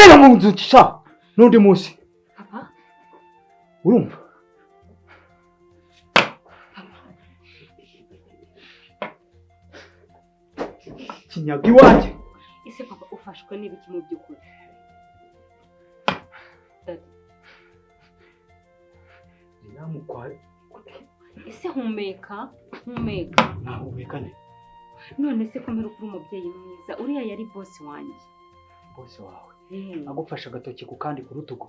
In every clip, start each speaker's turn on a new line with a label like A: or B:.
A: Bera mu nzu sha n'undi munsi.
B: Papa?
A: Urumva? Kinyaga iwanjye.
B: Ese papa ufashwe n'ibiki mu by'ukuri?
A: Namukwaye.
B: Ese humeka.
A: Nahumeka ne.
B: None se komera kuri umubyeyi mwiza. Uriya yari boss wanjye.
A: Boss wawe. Agufasha agatoki ku kandi ku rutugu.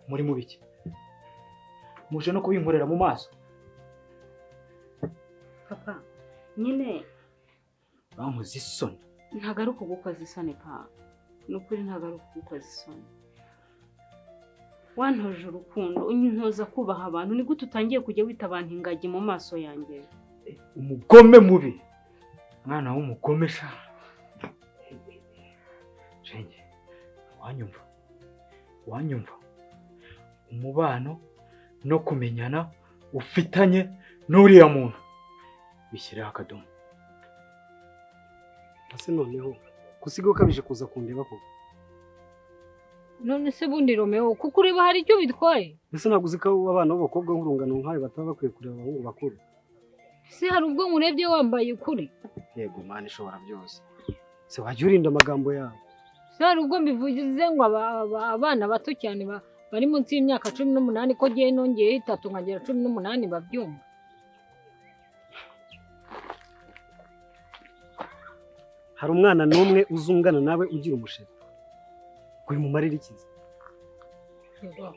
A: Muri mu biki? Muje no kubinkorera mu maso.
B: Papa, nyine
A: bamuze isoni.
B: Ntagaruka gukoza isoni pa. Nukuri ntagaruka gukoza isoni. Wantoje urukundo, unyintoza kubaha abantu, ni gute utangiye kujya wita abantu ingagi mu maso yanjye?
A: Umugome mubi. Mwana w'umugome sha. Shenge. Wanyumva. Umubano no kumenyana ufitanye n'uriya muntu. Bishyira akadomo.
C: Ase noneho kusiga ukabije kuza kundeba ko.
D: None se bundi Romeo kuko ureba hari icyo bitwaye?
C: Ese naguze ko abana b'abakobwa nk'urungano nkayo bataba bakwiye kureba abahungu bakuru.
D: Se hari ubwo murebye wambaye ukuri?
C: Yego mani ishobora byose. Se wajya urinda amagambo yawe.
D: Se hari ubwo mbivugize ngo abana bato cyane bari munsi y'imyaka 18 ko giye nongeye 3 nkagera 18 babyumva.
C: Hari umwana numwe uzungana nawe ugira umusheri. Uyu mumarira ikizi.
D: Yego.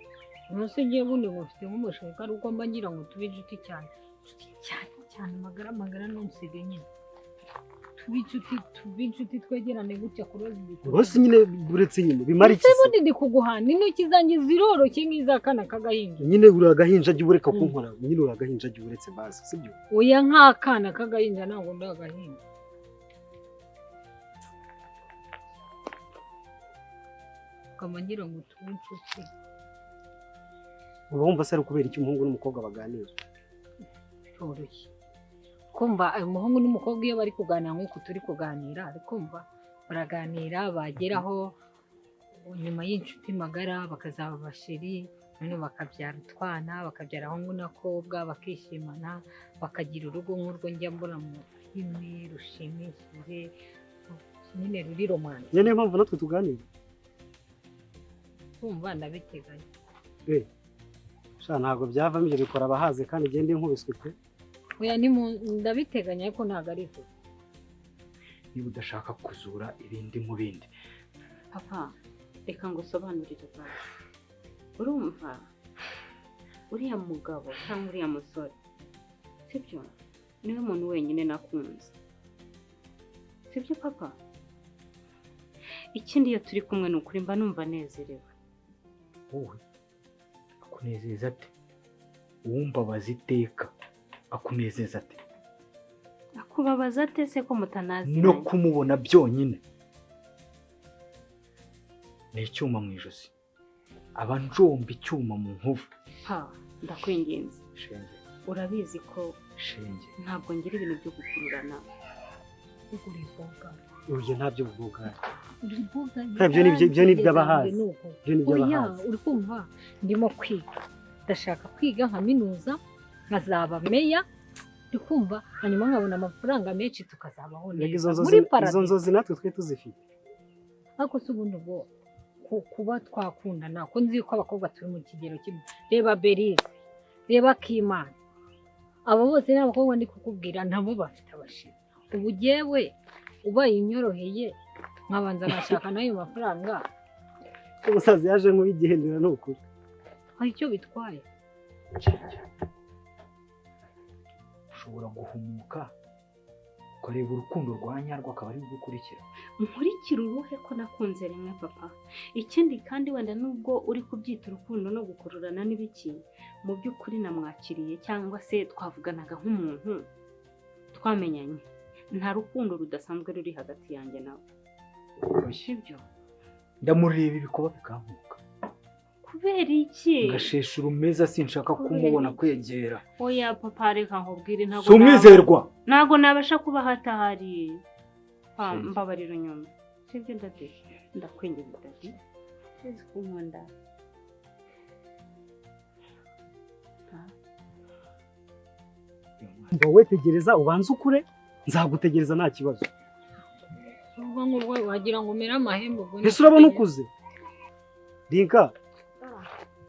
D: Nose giye bundi mufite nk'umusheri kandi uko mba ngira ngo tube inshuti cyane. Cyane magara nonsige nyine. Tubi inshuti twegerane gutya kuroza ibiko.
C: Bose nyine buretse nyine bimara iki?
D: Se bundi ndikuguhana intoki zanjye ziroroshye nk'izakana kagahinja.
C: Nyine uragahinja jye ureka kunkora. Nyine uragahinja jye uretse bazi sibyo?
D: Oya nk'akana kagahinja ntabwo ndagahinja. Kamangira ngo tube inshuti.
C: Uba wumva se ari kubera iki umuhungu n'umukobwa baganira?
D: Cyoroshye. Kumva umuhungu n'umukobwa iyo bari kuganira nk'uko turi kuganira, ariko kumva baraganira bageraho nyuma y'inshuti magara bakazaba bashiri, none bakabyara utwana, bakabyara ahungu n'akobwa, bakishimana, bakagira urugo nk'urwo njya mbona mu filime rushimishije, nyine ruri romance.
C: Niyo mpamvu natwe tuganira.
D: Kumva ndabiteganya.
C: Sha ntago byavamo ibyo bikora abahaze kandi gende nkubiswe pe.
D: Oya ndabiteganya ariko ntago ari ko.
A: Niba udashaka kuzura ibindi mu bindi.
B: Papa, reka ngo sobanurire bwa. Urumva? Uriya mugabo cyangwa uriya musore. Sibyo? Niwe muntu wenyine nakunze. Sibyo papa? Ikindi iyo turi kumwe n'ukuri mba numva nezerewe.
A: Wowe akunezeza ate? Uwumbabaza iteka akunezeza ate?
B: Akubabaza ate se ko mutanazi?
A: No kumubona byonyine ni icyuma mu ijosi, aba njomba icyuma mu nkovu.
B: Ha, ndakwinginze.
A: Shenge,
B: urabizi ko
A: shenge
B: ntabwo ngira ibintu byo gukururana.
D: Uguri boga.
C: Oya ntabyo vuga.
D: Ibyo
C: ni by'abahazi.
D: Oya uri kumva ndimo kwiga. Ndashaka kwiga nkaminuza nkazaba meya. Uri kumva hanyuma nkabona amafaranga menshi tukazabaho neza.
C: Izo nzozi natwe twe tuzifite.
D: Ariko se ubundi bwo kuba twakundana ko nzi ko abakobwa turi mu kigero kimwe. Reba Berize, reba Killaman. Abo bose ni abakobwa ndi kukubwira ntabo bafite abashira. Ubu jewe ubaye inyoroheye nkabanza nashaka nayo mafaranga.
C: Umusazi yaje nk'ubigendera n'ukuri.
D: Hari icyo bitwaye.
A: Ushobora guhumuka ukareba urukundo rwa nyarwo akaba ari gukurikira.
B: Nkurikira uruhe ko nakunze rimwe papa. Ikindi kandi wenda nubwo uri kubyita urukundo no gukururana n'ibiki, mu by'ukuri namwakiriye cyangwa se twavuganaga nk'umuntu twamenyanye. Nta rukundo rudasanzwe ruri hagati yanjye nawe. Sibyo?
A: Ndamureba ibikoba bikankuka.
B: Kubera iki?
A: Ngashesha urumeza sinshaka kumubona kwegera.
B: Oya papa reka nkubwire ntago.
A: Sumwizerwa.
B: Ntago nabasha kuba hatahari. Mbabarira nyuma. sibyo dadi ndakwinginze dadi uzi ko nkunda
C: wowe tegereza ubanze ukure nzagutegereza nta kibazo.
D: ubwo ngubwo wagira ngo umere amahembe ubwo
C: Ese urabona ukuze Linka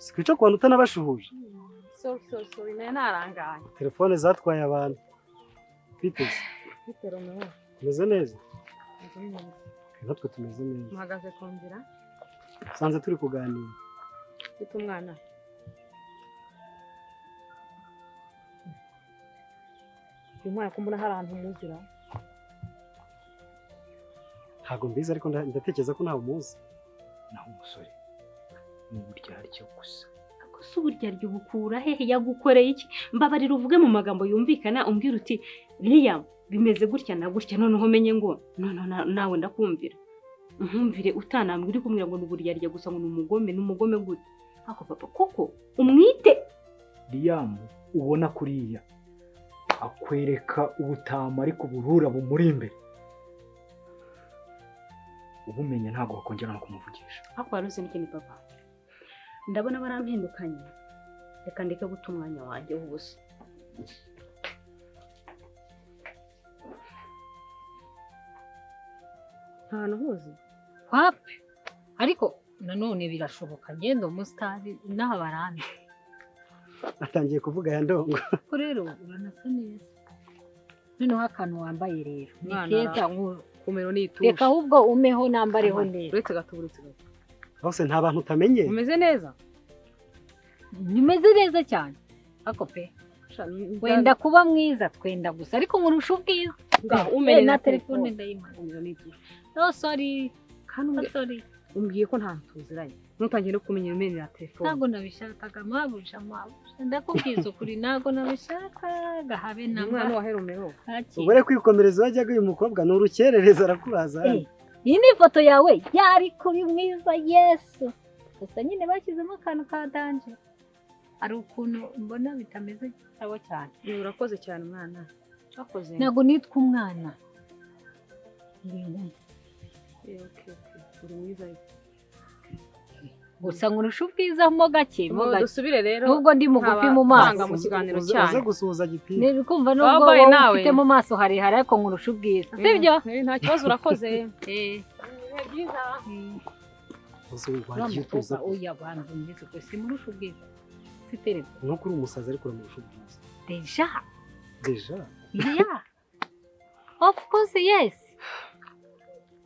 C: sikwica ku bantu utanabashuhuje.
E: Sorry nayo narangaye.
C: Telefone zatwaye abantu biteze
E: Bitero nawe.
C: tumeze neza natwe tumeze neza.
E: Muhagaze ku nzira.
C: Sanze turi kuganira.
E: Mfite umwana. Umwana kumbona hari ahantu muzira.
C: Ntabwo mbizi ariko ndatekereza ko ntawe umuzi.
A: naho umusore ni uburyarya gusa.
B: gusa uburyarya bukura hehe yagukoreye iki mbabarira uvuge mu magambo yumvikana umbwira uti Liam bimeze gutya na gutya noneho menye ngo nawe ndakumvira nkumvire utanambwe uri kumwira ngo n'uburyarya gusa ngo n'umugome gute ako papa koko umwite
A: Liam ubona kuriya akwereka ubutama ariko burura bumuri imbere ubumenya ntabwo wakongera no kumuvugisha.
B: ako waruze n'ikindi papa ndabona barampindukanye reka ndeke guta umwanya wanjye w'ubusa.
E: Ahantu huzi.
D: wapi ariko nanone birashoboka ngendo umusitari n'aha barande
C: Atangiye kuvuga ya ndongo.
D: ko rero uranasa neza noneho akantu wambaye rero ni
E: Mwana
D: keza
E: kumero n'itushe.
D: reka ahubwo umeho nambareho neza
E: Uretse gato.
C: Bose nta bantu utamenye.
E: Umeze neza.
D: nimeze neza cyane ako pe wenda kuba mwiza twenda gusa ariko nkurusha ubwiza
E: umenye
D: na telefone ndayimara
E: Kumero n'itushe.
D: no sorry
E: Kandi
D: sorry
E: umbwiye ko nta tuziranye. Nutangiye no kumenya imeni ya telefone.
D: ntabwo nabishakaga mabusha ndakubwiza ukuri ntabwo nabishakaga habe na
E: Umwana wa Heromero.
C: Ubure kwikomereza wajyaga uyu mukobwa ni urukerereza arakuraza.
D: iyi ni ifoto yawe yari kuri mwiza yesu gusa nyine bashyizemo akantu ka danje hari ukuntu mbona bitameze sawa cyane.
E: Urakoze cyane umwana. Urakoze.
D: ntabwo nitwa umwana
E: Okay. Uri mwiza.
D: gusa nkurusha ubwiza mo gake
E: Dusubire rero.
D: nubwo ndi mugufi mu maso
E: mu kiganiro
C: Uze
E: cyane.
C: gusuhuza giti.
D: ni kumva nubwo
E: Wabaye nawe.
D: ufite mu maso harehare ariko nkurusha ubwiza sibyo
E: Nta kibazo urakoze.
C: Uze wagiye tuza.
D: oya bantu ndetse ko simurusha ubwiza siteretse
C: No kuri umusaza ariko uramurusha ubwiza.
D: deja
C: Deja.
D: yeah of course yes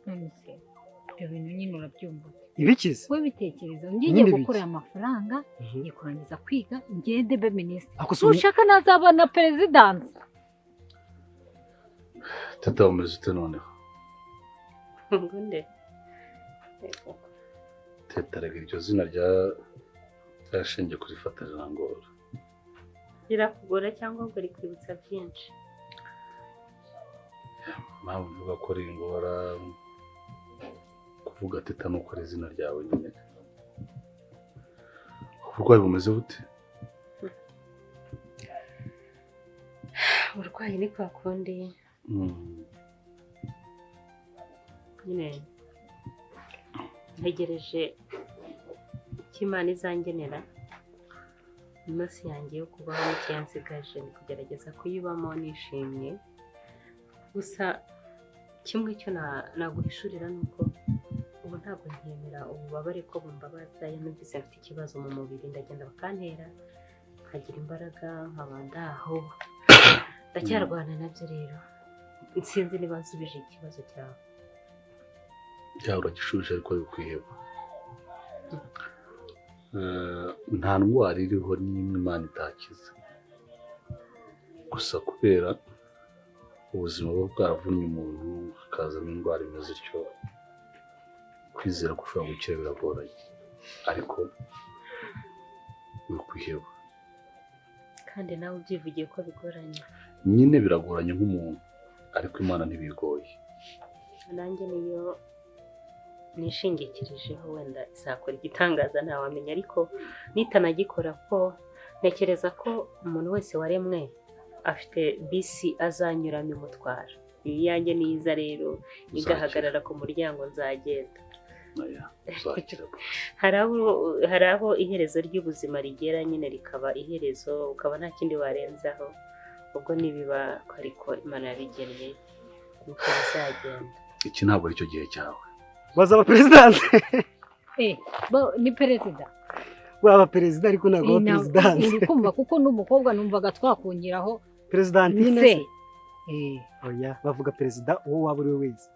D: ibyo bintu nyine urabyumva
C: Ibikize.
D: we bitekereza
C: Nyine
D: ngiye
C: biki?
D: gukorera amafaranga ngiye kurangiza kwiga ngende be minisitiri
C: Ako si ubu-
D: ushaka nazaba na perezidansi
F: Tata umeze ute noneho?
B: ngunde
F: Teta rega iryo zina ryashingiye kurifata rirangora.
B: rirakugora cyangwa ngo rikwibutsa byinshi.
F: Mpamvu uvuga ko ringora kuvuga teta nuko ari izina ryawe nyine. Uburwayi bumeze bute?
B: Uburwayi ni kwa kundi nyine ntegereje icyo Imana izangenera iminsi yanjye yo kubaho n'icyo yansigaje ni kugerageza kuyibamo nishimye gusa kimwe cyo naguhishurira ni uko ubu ntabwo nkemera ububabare ko bumbabaza iyo numvise mfite ikibazo mu mubiri ndagenda bakantera nkagira imbaraga nkaba ndaho ndacyarwana nabyo rero sinzi niba nsubije ikibazo cyawe.
F: Byaba uragishubije ariko bikwiheba. Nta ndwara iriho n'imwe Imana itakiza. Gusa kubera ubuzima buba bwaravunnye umuntu hakazamo indwara imeze ityo kwizera ko ushobora gukira biragoranye ariko bikwiheba.
B: Kandi nawe ubyivugiye ko bigoranye.
F: Nyine biragoranye nk'umuntu ariko Imana ntibigoye.
B: Nanjye niyo nishingikirijeho wenda izakora igitangaza ntawamenya ariko nitanagikora ko ntekereza ko umuntu wese waremwe afite bisi azanyuramo imutwara iyanjye niza rero igahagarara ku muryango nzagenda. hari aho iherezo ry'ubuzima rigera nyine rikaba iherezo ukaba nta kindi warenzaho, ubwo nibiba ariko Imana yabigennye nuko bizagenda.
F: Iki ntabwo ari cyo gihe cyawe.
C: Bazaba perezidanse.
D: Ni perezida.
C: Waba perezida ariko ntabwo aba perezidanse.
D: Uri kumva kuko n'umukobwa numvaga twakongeraho
C: perezidantine. Oya bavuga perezida uwo waba uri we wese.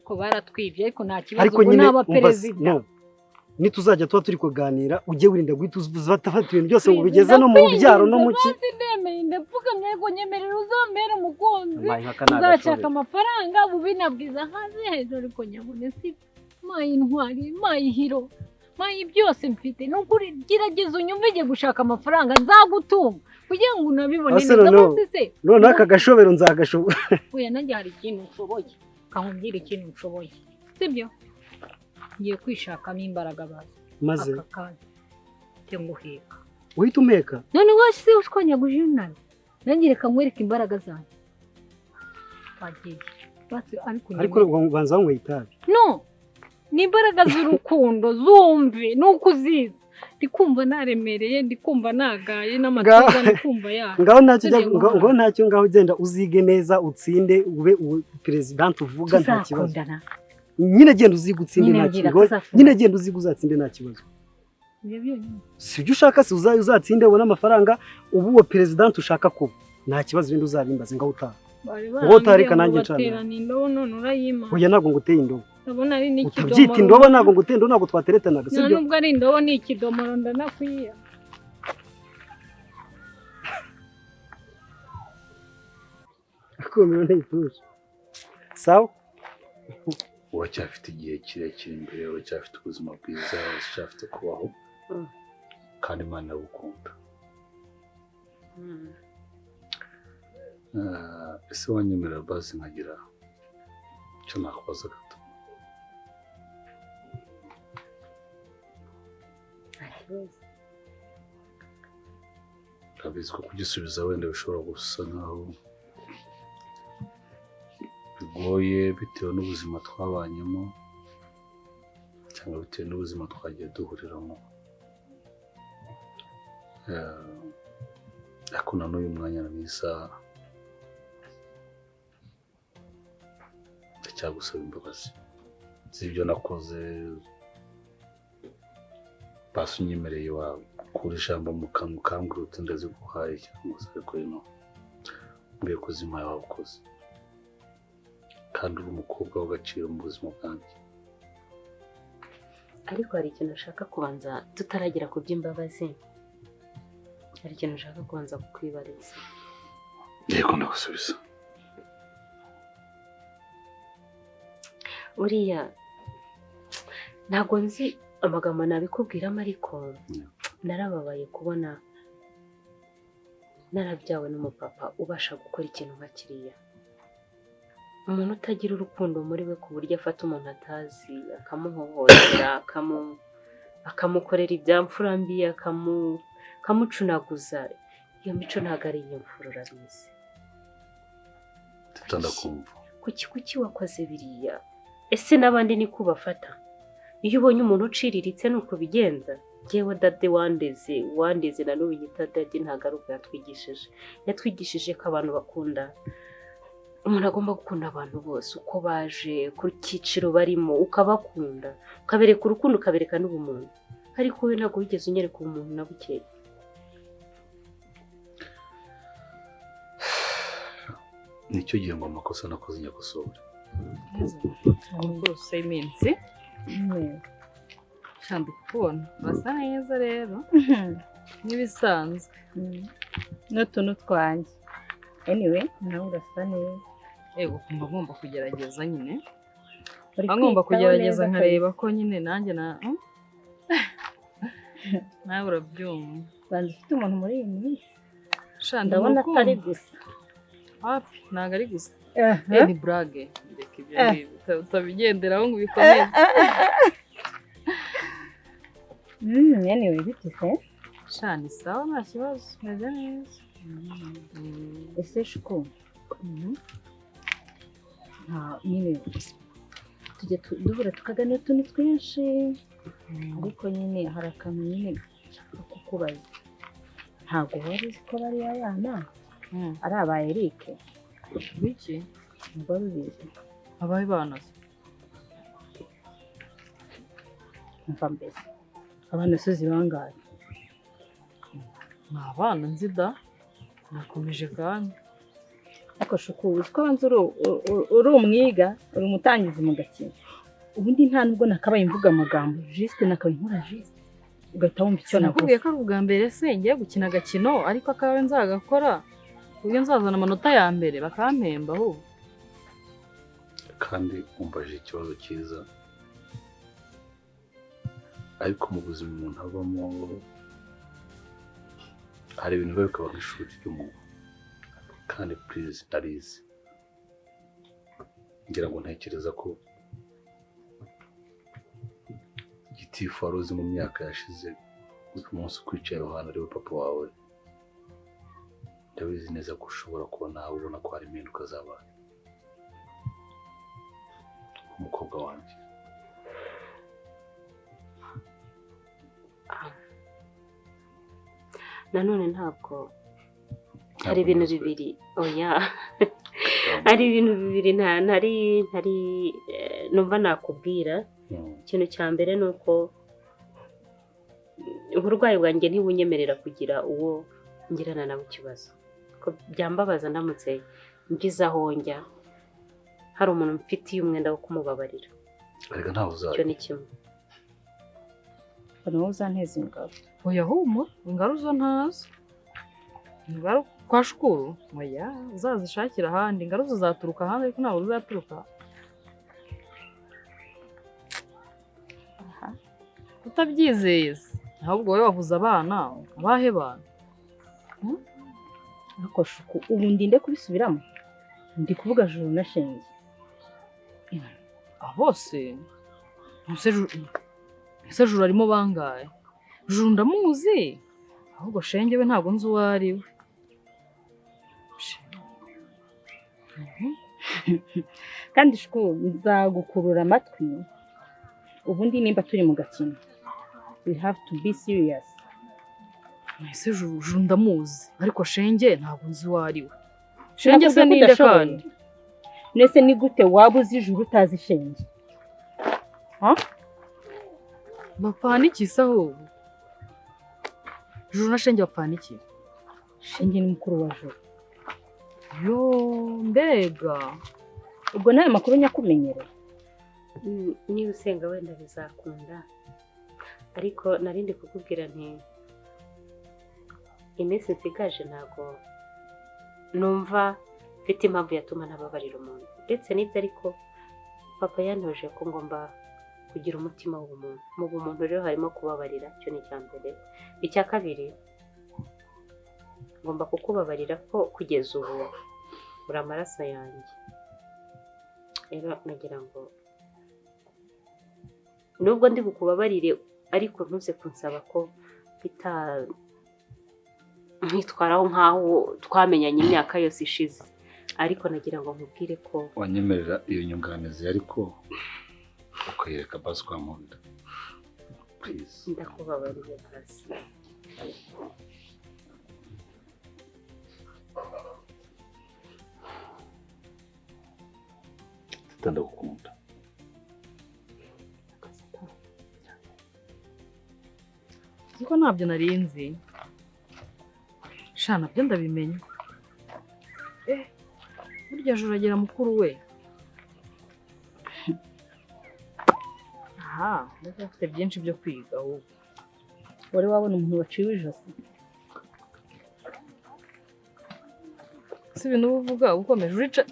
D: Ko baratwibye ariko nta kibazo ko naba perezida.
C: Nituzajya tuba turi kuganira ujye wirinda guhita uzafata ibintu byose ngo bigeze no mu byaro no mu ki.
D: Ndapfukamye ngo nyemerera uzambere umukunzi. Uzashaka amafaranga bubinabwiza hanze hejuru ariko nyabone si mayi ntwari mayi hiro mayi byose mfite nukuri gerageza unyumvige gushaka amafaranga nzagutunga kugira ngo unabibone neza bose se.
C: None aka gashobero nzagashobora.
D: Oya nanjye hari ikintu nshoboye kankubwira ikintu nshoboye sibyo ngiye kwishakamo imbaraga bazi
C: maze
D: tenguheka
C: uhita umeka
D: none wose ushwanya gujunana nanjye reka nkwereka imbaraga zanjye bagiye ariko
C: banza wanyweye itabi
D: no ni imbaraga z'urukundo zumve nuko uzizi ndikumva naremereye ndikumva nagaye n'amatuza ndikumva ya
C: ngaho ntacyo ngaho ugenda uzige neza utsinde ube president uvuga nta kibazo nyine genda uziga utsinde nta kibazo nyine genda uziga uzatsinde nta kibazo sibyo ushaka se uzatsinde ubona amafaranga ubu uwo president ushaka kuba nta kibazo ibindi uzabimbaze ngaho utaha uwo utareka nanjye ncana oya ntabwo nguteye indobo
D: ndabona ari n'ikidomoro
C: utabyita indobo ntabwo nguteye indobo ntabwo twateretanaga sibyo
D: nubwo ari indobo ni ikidomoro ndanakwiya
C: akomero ntituje sawa
F: uracyafite igihe kirekire imbere uracyafite ubuzima bwiza uracyafite kubaho kandi Imana iragukunda. Ese wanyemerera basi nkagira icyo nakubaza gato? Ndabizi ko kugisubiza wenda bishobora gusa nkaho bigoye bitewe n'ubuzima twabanyemo cyangwa bitewe n'ubuzima twagiye duhuriramo, ariko na n'uyu mwanya mwiza ndacyagusaba imbabazi z'ibyo nakoze. Basi unyemereye wakura ijambo mu kanwa ukambwira uti ndaziguhaye cyangwa se ariko ino mbwiye ko zimpaye wabikoze kandi uri umukobwa w'agaciro mu buzima bwanjye.
B: Ariko hari ikintu ushaka kubanza tutaragera ku by'imbabazi, hari ikintu ushaka kubanza kukwibariza.
F: Yego ndagusubiza.
B: Uriya ntabwo nzi amagambo nabikubwiramo ariko narababaye kubona narabyawe n'umupapa ubasha gukora ikintu nka kiriya. Umuntu utagira urukundo muri we ku buryo afata umuntu atazi akamuhohotera akamukorera ibyamfura mbi akamucunaguza. Iyo mico ntabwo ari iy'imfura urabizi.
F: Ndakumva.
B: Kuki wakoze biriya? Ese n'abandi ni kubafata? Iyo ubonye umuntu uciriritse nuko bigenza. Jewe dade wandeze na n'ubu yita dade ntabwo ari uko yatwigishije ko abantu bakunda. Umuntu agomba gukunda abantu bose uko baje ku cyiciro barimo ukabakunda ukabereka urukundo ukabereka n'ubumuntu, ariko we ntabwo wigeze unyereka umuntu na bukeya.
F: Nicyo gihe ngo amakosa nakoze nyakosora.
E: Rwose iminsi shandi kubona basa neza rero n'ibisanzwe n'utuntu twanjye. Anyway nawe urasa neza. Yego kumva ngomba kugerageza nyine. Ngomba kugerageza nkareba ko nyine nanjye nawe urabyumva.
D: Banza ufite umuntu muri iyi minsi.
E: Ndabona atari gusa. Hafi ntabwo ari gusa. Ni brage. Reka ibyo ngibyo utabigenderaho ngo ubikomeze.
D: Anyway biti se?
E: Shani sawa nta kibazo. Meze neza.
D: Ese shuko nyine tujya duhura tukaganira utuntu twinshi ariko nyine hari akantu nyine ko kukubaza ntabwo wari uzi ko bariya bana ari aba Eric
E: biki
D: ntabwo wari ubizi
E: abaye bana
D: mva mbese abana sozi bangaye
E: ni abana nzida nakomeje kandi
D: ariko shuku uzi ko banza uri umwiga uri umutangizi mu gakino ubundi nta nubwo nakabaye mvuga amagambo juste nakabaye nkora juste ugahita wumva icyo
E: nakubwiye ko ari ubwa mbere se ngiye gukina agakino ariko akawe nzagakora ubwo nzazana amanota ya mbere bakampemba ahubwo
F: kandi umbaje ikibazo cyiza ariko mu buzima umuntu abamo hari ibintu biba bikaba nk'ishuri ry'umuntu kandi please ndarizi ngira ngo ntekereza ko gitifu wari uzi mu myaka yashize uyu munsi ukwicaye ahantu ariwe papa wawe ndabizi neza ko ushobora kuba nawe ubona ko hari impinduka zabaye umukobwa wanjye
B: nanone ntabwo hari ibintu bibiri oya hari ibintu bibiri ntari numva nakubwira ikintu cya mbere ni uko uburwayi bwanjye ntibunyemerera kugira uwo ngirana nabo ikibazo ko byambabaza ndamutse ngize aho njya hari umuntu mfitiye umwenda wo kumubabarira
F: ariko ntawe uzajya
B: icyo ni kimwe
D: nawe uzanteza ingabo
E: oya humura ingaro zo ntazo ingaro kwa shukuru oya uzazishakira ahandi ingaro zizaturuka ahandi ariko ntabwo zizaturuka utabyizeye ahubwo wowe wavuze abana abahe bana
D: ariko shuku ubu ndinde kubisubiramo ndi kuvuga juru na shenge
E: bose ese juru arimo bangaye juru ndamuzi ahubwo shenge we ntabwo nzi uwo ari we
D: kandi shuku nzagukurura amatwi ubundi nimba turi mu gakino we have to be serious
E: ese juru ndamuzi ariko shenge ntabwo nzi uwo ari we shenge se ninde kandi
D: nese ni gute waba uzi juru utazi shenge
E: bapfana iki se ahubwo juru na shenge bapfana iki
D: shenge ni mukuru wa juru
E: yo mbega
D: ubwo nayo makuru nyakumenyere
B: niba usenga wenda bizakunda ariko narindi kukubwira nti iminsi nsigaje ntabwo numva mfite impamvu yatuma ntababarira umuntu ndetse n'ibyo ariko papa yantoje ko ngomba kugira umutima w'ubumuntu mu bumuntu rero harimo kubabarira icyo ni icya mbere icya kabiri ngomba kukubabarira ko kugeza ubu uri amaraso yanjye rero nagira ngo nubwo ndi bukubabarire ariko ntuze kunsaba ko nkitwaraho nk'aho twamenyanye imyaka yose ishize ariko nagira ngo nkubwire ko
F: wanyemerera iyo nyunganizi ariko ukayereka basi kwa nkunda please
B: ndakubabariye basi
F: ndagukunda
E: ariko ntabyo narinzi sha nabyo ndabimenya burya juru agera mukuru we aha ndetse afite byinshi byo kwiga ahubwo
D: wari wabona umuntu waciwe ijosi
E: si ibintu uvuga ukomeje urica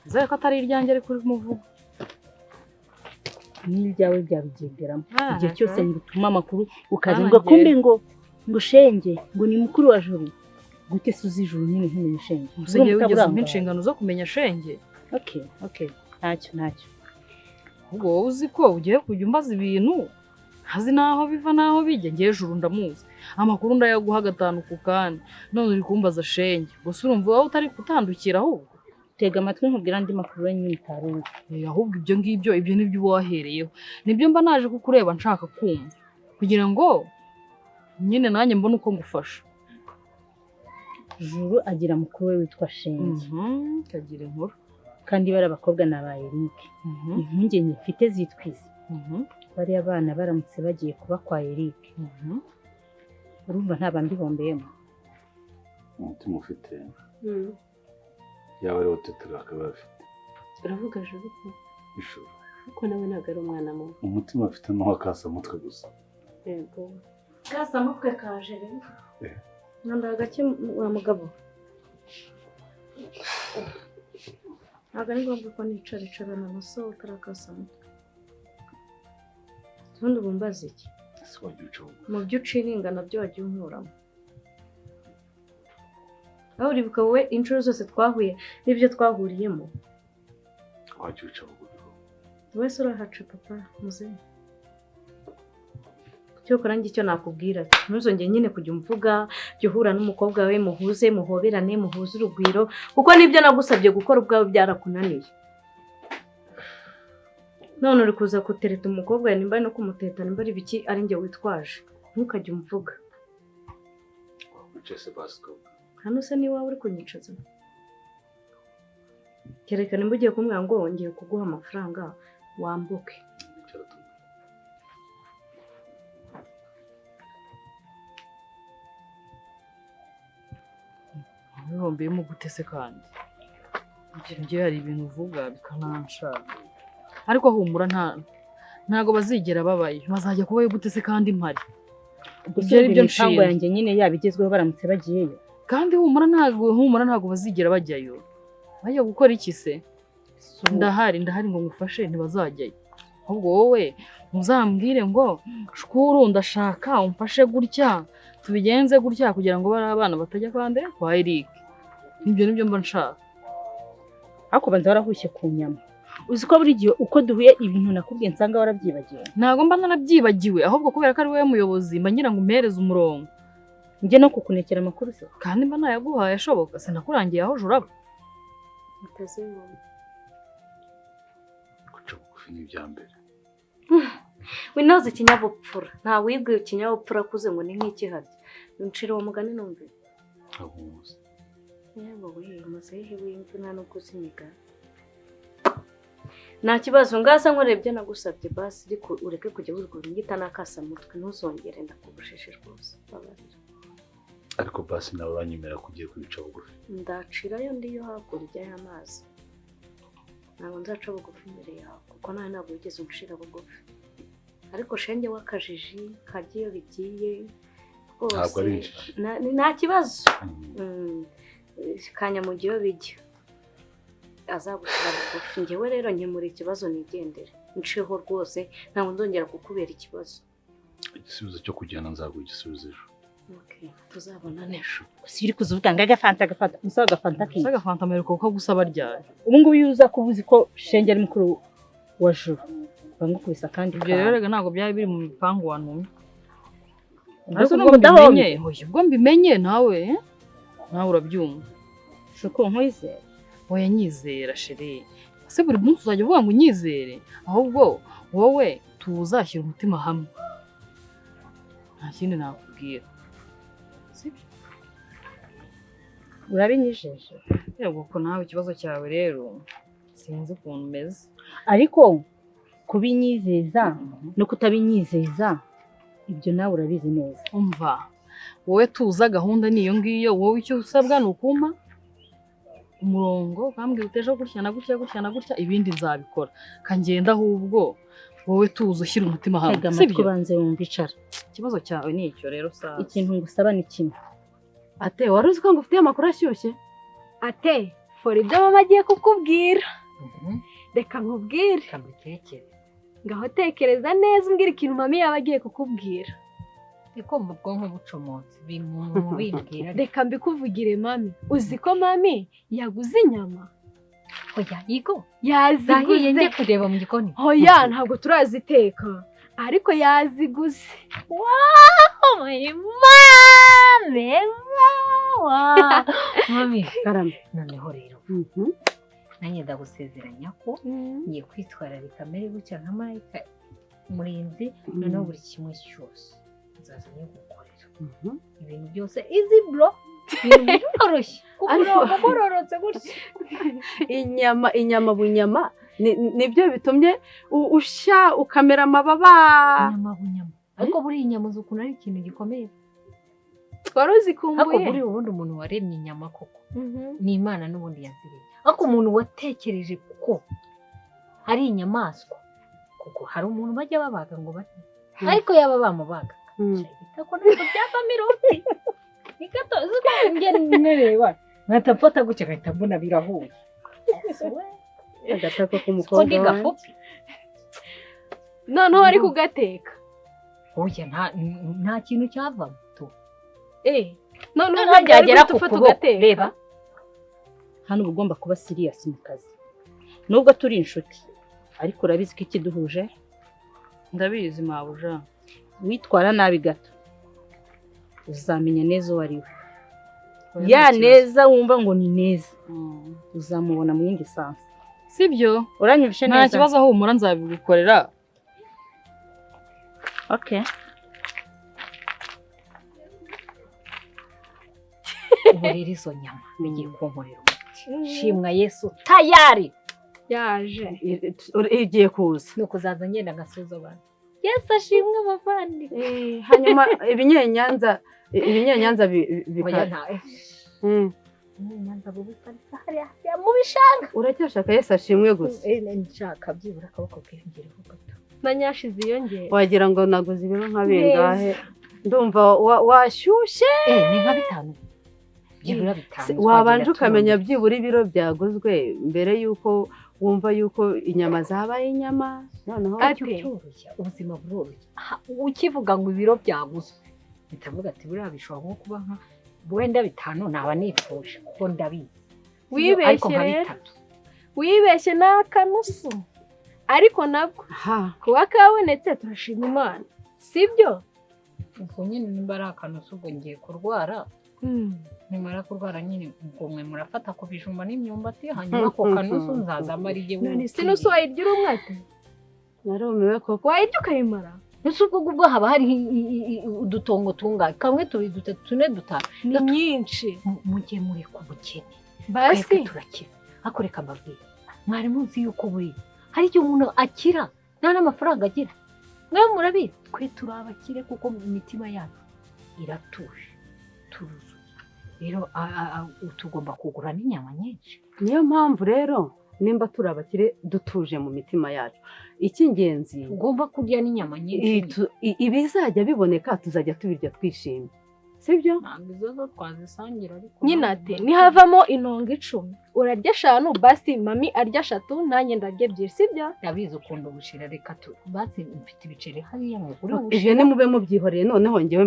E: nzere ko atari iryanjye ariko uri kumuvuga
D: n'ibyawe byabigenderamo igihe cyose ngutuma amakuru ukaza ngo kumbe ngo shenge ngo ni mukuru wa juru gute suzi juru nyine ntumenye shenge
E: usigaye ugeze mu inshingano zo kumenya shenge
D: okay ntacyo
E: ahubwo wowe uzi ko ugiye kujya umbaza ibintu ntazi n'aho biva n'aho bijya ngiye juru ndamuzi amakuru ndayaguha gatanu ku kandi none uri kumbaza shenge gusa urumva wowe utari kutandukira ahubwo
B: tega amatwi nkubwira andi makuru nyine utaruzi.
E: Ahubwo ibyo nibyo wahereyeho. Nibyo mba naje kukureba nshaka kumva. Kugira ngo nyine nanjye mbone uko ngufasha.
B: Juru agira mukuru we witwa Shenge.
E: Kagira inkuru.
B: Kandi bari abakobwa na ba Eric. Impungenge mfite zitwize. Bari abana baramutse bagiye kuba kwa Eric. Urumva nta bandi bombeyemo.
F: Umutima ufite. Yawe rero tetera akaba afite.
B: Uravuga Juru ko?
F: Ishuri.
B: Kuko nawe ntabwo ari umwana mubi.
F: Umutima afite no akasa mutwe gusa.
B: Yego. Kasa mutwe kaje rero. Nanda gake wa mugabo. Ntabwo ari ngombwa ko nicara na maso karakasa mutwe. Tundi bumbaza iki? Mu byo uciringa nabyo wagiye unkuramo. Aho uribuka wowe inshuro zose twahuye n'ibyo twahuriyemo.
F: Wagiye uca bugufi.
B: Wese urahaca papa muze. Cyo korangi icyo nakubwira ntuzongeye nyine kujya umvuga jya uhura n'umukobwa wawe muhuze muhoberane muhuze urugwiro kuko nibyo nagusabye gukora ubwawe byarakunaniye. None uri kuza kutereta umukobwa nimba no kumuteta nimba ari biki ari njye witwaje ntukajye umvuga.
F: Ucese basko.
B: Hano se ni wawe uri kunyicaza. Kerekana nimba ugiye kumwanga ngo wongeye kuguha amafaranga wambuke.
E: Ntirombeyemo gutese kandi. Ibyo hari ibintu uvuga bikananshaka. Ariko humura ntago bazigera babaye. Bazajya kubayo gutese kandi mpari.
B: Ibyo ari byo nshinga yanjye nyine yabigezweho baramutse bagiyeyo.
E: Kandi humura ntago bazigera bajyayo. Bajya gukora iki se? Ndahari ngo ngufashe ntibazajyayo. Ahubwo wowe muzambwire ngo shukuru ndashaka umfashe gutya. Tubigenze gutya kugira ngo bari abana batajya kwande kwa Eric. Nibyo mba nshaka.
B: Ako banza warahushye ku nyama. Uzi ko buri gihe uko duhuye ibintu nakubwiye nsanga warabyibagiwe.
E: Ntago mba narabyibagiwe ahubwo kubera ko ari wowe muyobozi mba ngira ngo umpereze umurongo.
B: Njye no kukunekera amakuru se.
E: Kandi mba nayaguhaye ashoboka sinakurangiye aho juraba.
B: Mutaze ngo.
F: Guca bugufi n'ibyambere.
B: Winoze ikinyabupfura. Nta wibwiye ikinyabupfura kuze ngo ni nk'ikihari. Ncira uwo mugani numve.
F: Abuze.
B: Yego we muzehe w'imvuna no kuzimiga. Nta kibazo ngasa nkorebye nagusabye basi ariko ureke kujya urwo ngita nakasa mutwe ntuzongere ndakubusheshe rwose.
F: Ariko basi nawe uranyemera kugiye kwica bugufi.
B: Ndacirayo ndiyo hakurya y'amazi. Ntabwo nzaca bugufi imbere yawe kuko nawe ntabwo wigeze uncira bugufi. Ariko Shenge wakajiji kagiye bigiye
F: ntabwo ari
B: nta kibazo. Kanya mu gihe bijya azagushyira bugufi. Njyewe rero nkemura ikibazo nigendere nshiho rwose ntabwo nzongera kukubera ikibazo.
F: Igisubizo cyo kujyana nzaguha igisubizo ejo.
B: Okay, tuzabona nesho. Siri kuzuvuga ngo agafanta musaga fanta ki.
E: Musaga fanta meruko ko gusaba ryari.
B: Ubu ngubu yuza kubuzi ko Shenge ari mukuru wa Juru. Bangukubisa kandi
E: ibyo rero rega ntago byari biri mu mipango wantumye.
B: Ariko
E: ubwo mbimenye nawe urabyumva.
B: Shuko nkwizera.
E: Oya nyizera sheri. Ase buri munsi uzajya uvuga ngo nyizere ahubwo wowe tuzashyira umutima hamwe. Nta kindi nakubwira.
B: Urabinyijeje.
E: Yego ko nawe ikibazo cyawe rero sinzi ukuntu umeze.
B: Ariko kubinyizeza no kutabinyizeza ibyo nawe urabizi neza.
E: Umva wowe tuza gahunda niyo ngiyo wowe icyo usabwa nukumpa umurongo kambwira uteje gutya na gutya ibindi nzabikora kangenda ahubwo wowe tuza ushyira umutima hamwe.
B: Sibyo banze wumbicara.
E: Ikibazo cyawe ni icyo rero sasa.
B: Ikintu ngusaba ni kimwe.
E: Ate wari uzi ko ngufitiye amakuru ashyushye?
G: Ate for ibyo mama agiye kukubwira. Reka nkubwire. Ngaho tekereza neza umbwira ikintu mami yaba agiye kukubwira.
D: Iko mu bwonko bucomotse bimbwira.
G: Reka mbikuvugire mami. Uzi ko mami yaguze inyama?
D: Oya yigo
G: yaziguze.
D: Njye kureba mu gikoni.
G: Oya ntabwo turaziteka ariko yaziguze.
D: Wow mami. Mami
B: karame
D: noneho rero nanjye ndagusezeranya ko ngiye kwitwararika mbere gutya nka marayika murinzi noneho buri kimwe cyose nzaza gukorera ibintu byose easy bro ibintu byoroshye kugororotse gutya
H: inyama bunyama nibyo bitumye ushya ukamera amababa
D: inyama bunyama ariko buri inyama z'ukuntu ari ikintu gikomeye
G: twari uzikumbuye
D: ariko buri ubundi umuntu waremye inyama koko ni Imana n'ubundi yaziriye ariko umuntu watekereje ko hari inyamaswa kuko hari umuntu bajya babaga ngo bate ariko yaba bamubaga ko ntabwo byavamo iroti ni gato ziko ngene nireba nkatapata gutya gahita mbona birahuye
H: agatako k'umukobwa
D: gafupi
G: noneho ari kugateka
D: oya nta kintu cyavamo
G: noneho
D: byagera ku kuboko reba
I: hano uba ugomba kuba serious mu kazi nubwo turi inshuti ariko urabizi ko ikiduhuje
E: ndabizi mabuja
I: witwara nabi gato uzamenya neza uwo ari we ya neza wumva ngo ni neza uzamubona mu yindi sansi
E: sibyo
I: uranyumvishe neza
E: nta kibazo humura nzabigukorera
I: okay
D: ubu rero izo nyama bigiye kunkorera umuti shimwa Yesu tayari
G: yaje
H: igiye kuza
D: nuko zaza ngenda ngasuza abantu Yesu ashimwe bavandi
H: hanyuma ibinyenyanza
D: Nyanza bubiparisa hariya mu bishanga
H: uracyashaka Yesu ashimwe gusa
D: nshaka byibura akaboko kiyongereho gato
G: na nyashi ziyongera
H: wagira ngo naguze ibiro nka bingahe ndumva washyushye
D: ni nka 5 byibura 5
H: wabanje ukamenya byibura ibiro byaguzwe mbere yuko wumva yuko inyama zabaye inyama noneho
D: cyoroshya ubuzima buroroshye ukivuga ngo ibiro byaguzwe bitavuga ati buriya bishobora nko kuba nka wenda 5 naba nifuje kuko ndabizi
G: wibeshye n'akanusu ariko nabwo kuba kabonetse turashima Imana sibyo
D: ubwo nyine nimba ari akanusu ubwo ngiye kurwara nimara kurwara nyine ubwo mwe murafata ku bijumba n'imyumbati hanyuma ko kanusu nzazamba ari jye
G: none sinusu wayirya urumwate
H: narumiwe koko
G: wayirya ukayimara
D: ese ubwo haba hari udutongo tungahe kamwe 2 3 4 5
G: ni nyinshi
D: mujye muri ku bukene
G: basi
D: turakiza akoreka mbabwira mwari munsi yuko buri hari cyo umuntu akira nta n'amafaranga agira mwe murabizi twe turabakire kuko imitima yacu iratuje turuzuye rero tugomba kugura n'inyama nyinshi
H: niyo mpamvu rero nimba turabakire dutuje mu mitima yacu icy'ingenzi
D: ugomba kurya n'inyama nyinshi
H: ibizajya biboneka tuzajya tubirya twishimye sibyo
D: ntabwo izo twazisangira ariko
G: nyine ati nihavamo intongo 10 urarya 5 basi mami arya 3 nanjye ndarya 2 sibyo
D: ndabizi ukunda ubushira reka basi mfite ibiceri hariya mu gure
H: ibyo ni mube mubyihoreye noneho ngewe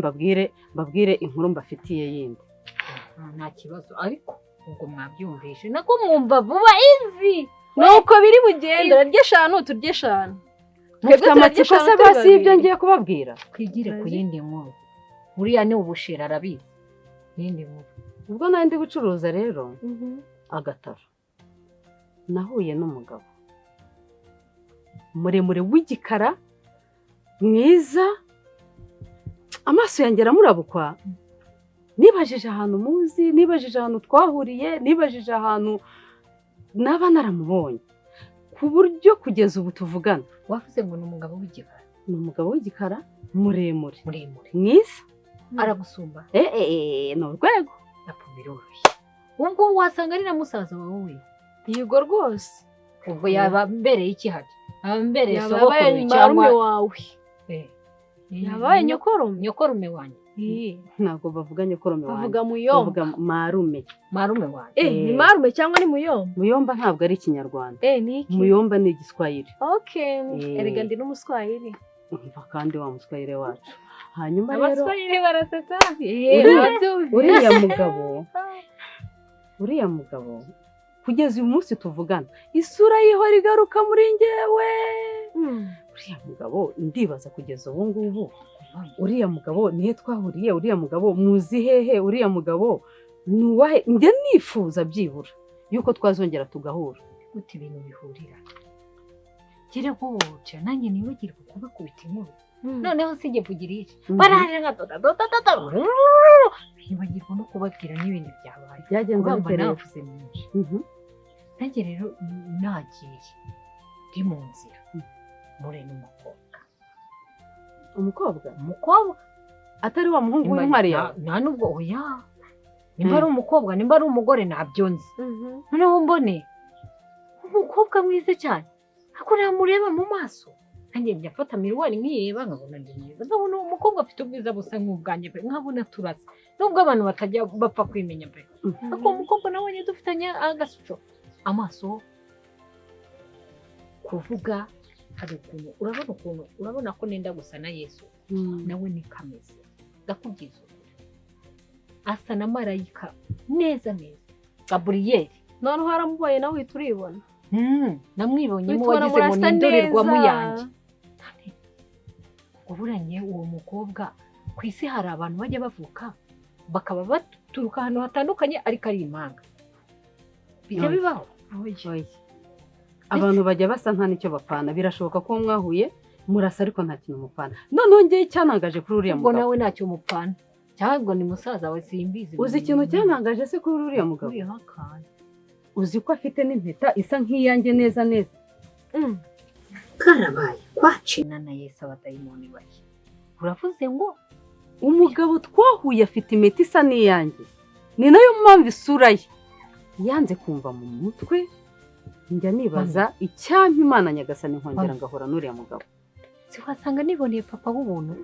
H: mbabwire inkuru mbafitiye yindi
D: nta kibazo ariko ubwo mwabyumvishe nako mwumva vuba izi
G: nuko biri bugenda urarya 5 turye 5
H: twebwe amatsiko se basi ibyo ngiye kubabwira
D: twigire ku yindi nkuru uriya ni ubushira arabizi yindi nkuru
H: ubwo nari ndi gucuruza rero agataro nahuye n'umugabo muremure w'igikara mwiza amaso yanjye aramurabukwa nibajije ahantu muzi nibajije ahantu twahuriye nibajije ahantu naba naramubonye ku buryo kugeza ubu tuvugana
D: wavuze ngo ni umugabo w'igikara
H: ni umugabo w'igikara muremure
D: mwiza aragusumba
H: ni urwego
D: biroroshye ubwo wasanga ari na musaza wawe
G: yego rwose
D: ubwo yaba mbereye ikihari aba mbereye
G: sogokuru cyangwa wawe yabaye nyokorume wanjye
H: ntabwo bavuga nyokorume wanjye
G: bavuga muyomba
H: bavuga marume wanjye
G: ni marume cyangwa ni muyomba
H: muyomba ntabwo ari ikinyarwanda
G: ni iki
H: muyomba ni igiswahili
G: erega ndi n'umuswahili
H: umva kandi wa muswahili wacu hanyuma rero
G: abaswahili barasetsa
H: uriya mugabo kugeza uyu munsi tuvugana isura y'ihora igaruka muri njyewe uriya mugabo ndibaza kugeza ubu ngubu uriya mugabo nihe twahuriye uriya mugabo muzi hehe uriya mugabo nuwahe njye nifuza byibura yuko twazongera tugahura
D: gute ibintu bihurira kire guca nanjye nibagirwa kubakubita inkuru noneho sijye kugira iki baraje nka nibagirwa no kubabwira n'ibindi byabaye
H: byagenze
D: bamba
H: bite rero
D: navuze myinshi nanjye rero nagiye ndi mu nzira mure n'umukobwa
H: umukobwa atari wa muhungu w'intwari yawe
D: nta nubwo oya nimba ari umukobwa nimba ari umugore ntabyo nzi noneho mbone umukobwa mwiza cyane ariko namureba mu maso nanjye njya mfata miruwari nkiyeba nkabona ndi mwiza nkabona uwo mukobwa afite ubwiza busa nk'ubwanjye pe nkabona turasa nubwo abantu batajya bapfa kwimenya pe ariko umukobwa nabonye dufitanye agasuco amaso kuvuga hari ukuntu urabona ko nenda gusa na Yesu nawe ni kameze ndakubwiza asa na marayika neza neza Gaburiyeli
G: none haramubaye nawe uhita uribona
D: namwibonyemo wagize ngo ni indorerwamo yanjye uburanye uwo mukobwa ku isi hari abantu bajya bavuka bakaba baturuka ahantu hatandukanye ariko ari impanga bijya bibaho
H: abantu bajya basa nta nicyo bapfana birashoboka ko mwahuye murasa ariko nta kintu mupfana noneho njye cyanangaje kuri uriya mugabo
D: nawe ntacyo mupfana cyangwa ni musaza we simbizi
H: uzi ikintu cyanangaje se kuri uriya mugabo uzi ko afite n'impeta isa nk'iyanjye neza neza
D: karabaye kwacina na Yesu abadayimoni bake uravuze ngo
H: umugabo twahuye afite impeta isa n'iyanjye ni nayo mpamvu isura ye yanze kumva mu mutwe njya nibaza icyampa Imana nyagasani nkongera ngahora n'uriya mugabo
D: si wasanga niboneye papa w'ubuntu